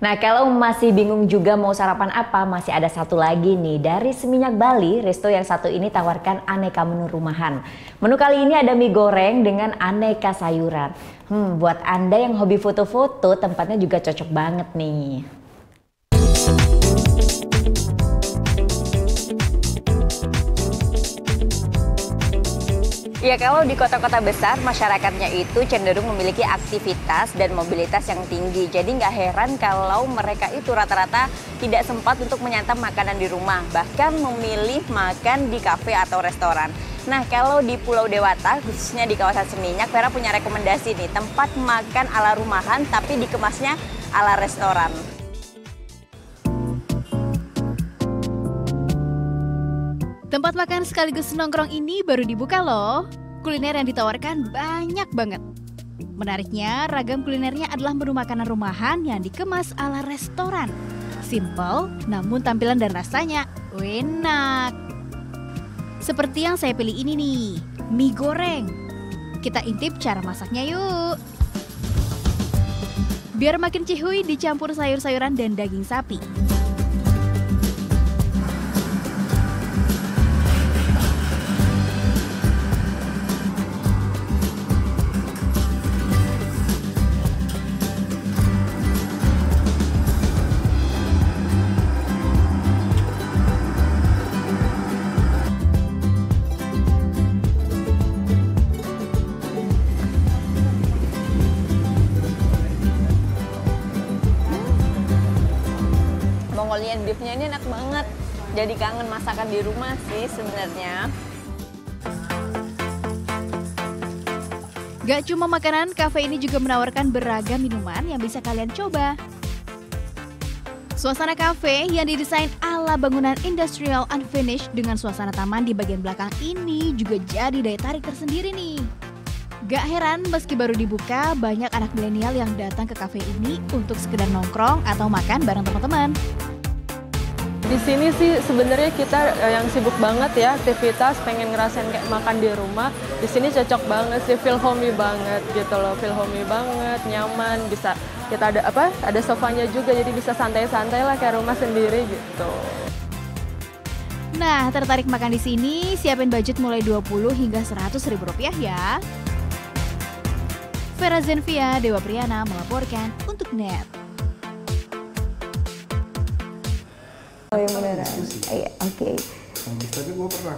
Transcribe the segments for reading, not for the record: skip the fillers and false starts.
Nah, kalau masih bingung juga mau sarapan apa, masih ada satu lagi nih. Dari Seminyak Bali, resto yang satu ini tawarkan aneka menu rumahan. Menu kali ini ada mie goreng dengan aneka sayuran. Buat Anda yang hobi foto-foto, tempatnya juga cocok banget nih. Ya, kalau di kota-kota besar, masyarakatnya itu cenderung memiliki aktivitas dan mobilitas yang tinggi. Jadi nggak heran kalau mereka itu rata-rata tidak sempat untuk menyantap makanan di rumah, bahkan memilih makan di kafe atau restoran. Nah, kalau di Pulau Dewata, khususnya di kawasan Seminyak, Vera punya rekomendasi nih, tempat makan ala rumahan tapi dikemasnya ala restoran. Tempat makan sekaligus nongkrong ini baru dibuka loh. Kuliner yang ditawarkan banyak banget. Menariknya, ragam kulinernya adalah menu makanan rumahan yang dikemas ala restoran. Simple, namun tampilan dan rasanya enak. Seperti yang saya pilih ini nih, mie goreng. Kita intip cara masaknya yuk. Biar makin cihuy, dicampur sayur-sayuran dan daging sapi. Mongolian beefnya ini enak banget. Jadi kangen masakan di rumah sih sebenarnya. Gak cuma makanan, kafe ini juga menawarkan beragam minuman yang bisa kalian coba. Suasana kafe yang didesain ala bangunan industrial unfinished dengan suasana taman di bagian belakang ini juga jadi daya tarik tersendiri nih. Gak heran meski baru dibuka, banyak anak milenial yang datang ke kafe ini untuk sekedar nongkrong atau makan bareng teman-teman. Di sini sih sebenarnya kita yang sibuk banget ya aktivitas, pengen ngerasain kayak makan di rumah. Di sini cocok banget sih, feel homey banget gitu loh, feel homey banget, nyaman. Bisa kita ada sofanya juga, jadi bisa santai-santai lah kayak rumah sendiri gitu. Nah, tertarik makan di sini? Siapin budget mulai 20 hingga 100 ribu rupiah ya. Vera Zenvia, Dewa Priyana melaporkan untuk NET. Oh yang beneran? Iya, oke. Tapi gue pernah.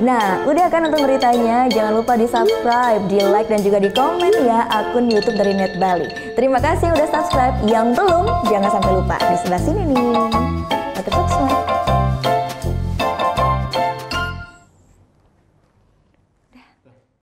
Nah, udah kan nonton beritanya? Jangan lupa di subscribe, di like, dan juga di komen ya akun YouTube dari Net Bali. Terima kasih udah subscribe. Yang belum, jangan sampai lupa di sebelah sini nih.